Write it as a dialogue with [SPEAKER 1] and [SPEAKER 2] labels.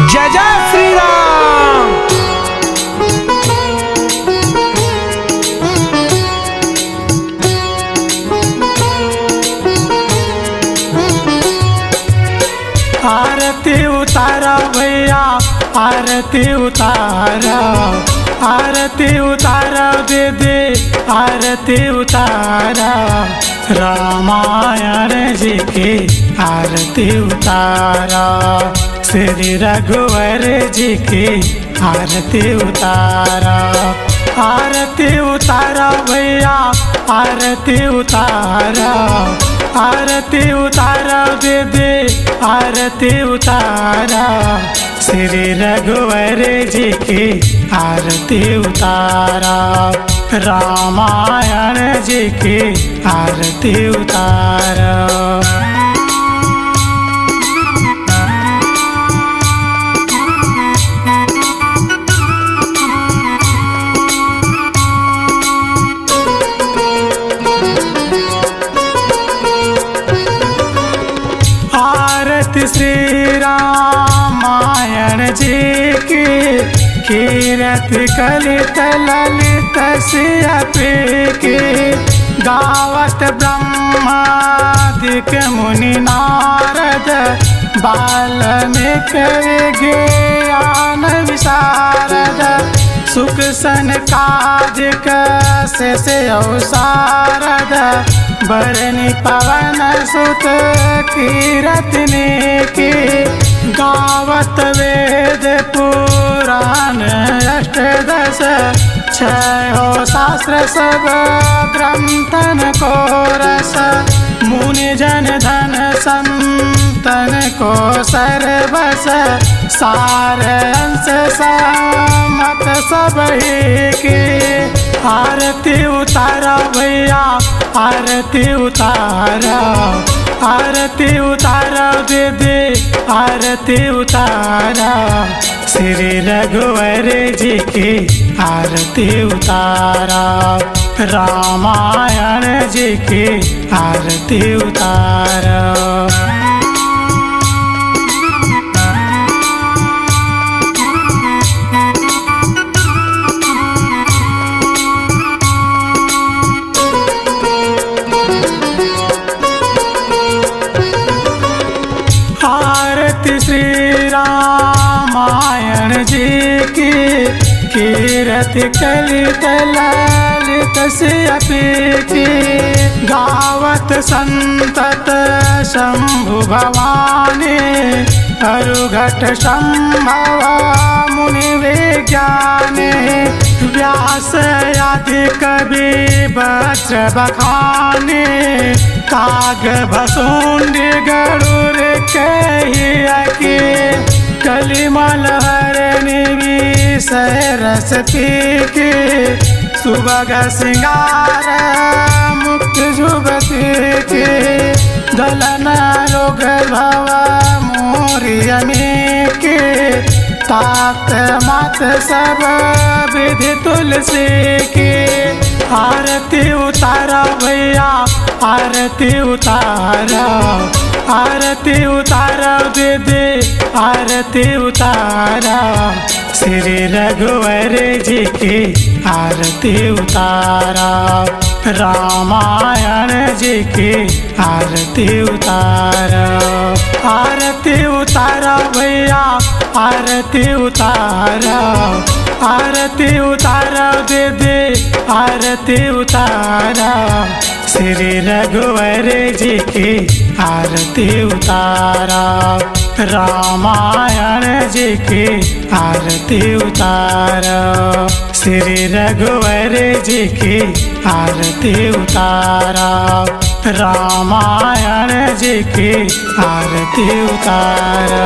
[SPEAKER 1] जय जय श्री राम। आरती उतारा भैया आरती उतारा, आरती उतारा दीदी आरती उतारा, रामायण जी की आरती उतारा, श्री रघुवर जी की आरती उतारा। आरती उतारा भैया आरती उतारा, आरती उतारा दीदी आरती उतारा, श्री रघुवर जी की आरती उतारा, रामायण जी की आरती उतारा। आरती श्री रामायण जी की, कीरत कलित ललित सियपी की, गावत ब्रह्मादिक मुनि नारद, बाल्मीकि ज्ञान विशारद, सुख सनकादिक से सारद, बरनि पवन सुत कीरतनी की, गावत वेद पुराण अष्टदश, छयो शास्त्र सब ग्रंथन को रस, मुनि जन धन संतन को सर्वस, सार अंश समत सब ही की। आरती उतारा भैया आरती उतारा, आरती उतारा दीदी आरती उतारा, श्री रघुवर जी की आरती उतारा, रामायण जी की आरती उतारा। आरती श्री रामायण जी की, कीरत कलित ललित सियपी की, गावत संतत शंभु भवानी, अरुघट संभव मुनि विज्ञानी, व्यास आदि कवि वज्र बखानी, काग भसुंडी गरुड़ कहिया की, कलिमल हरनि विषय रस पी की, सुबग सिंगार मुक्त जुबती की, दलन रोग भव मोरियमी की, तात मात सब विधि तुलसी की। आरती उतारा भैया आरती उतारा, आरती उतारा दीदी आरती उतारा, श्री रघुवर जी की आरती उतारा, रामायण जी की आरती उतारा। आरती उतारा भैया आरती उतारा, आरती उतारा दीदी आरती उतारा, श्री रघुवर जी की आरती उतारा, रामायण जी की आरती उतारा, श्री रघुवर जी की आरती उतारा, रामायण जी की आरती उतारा।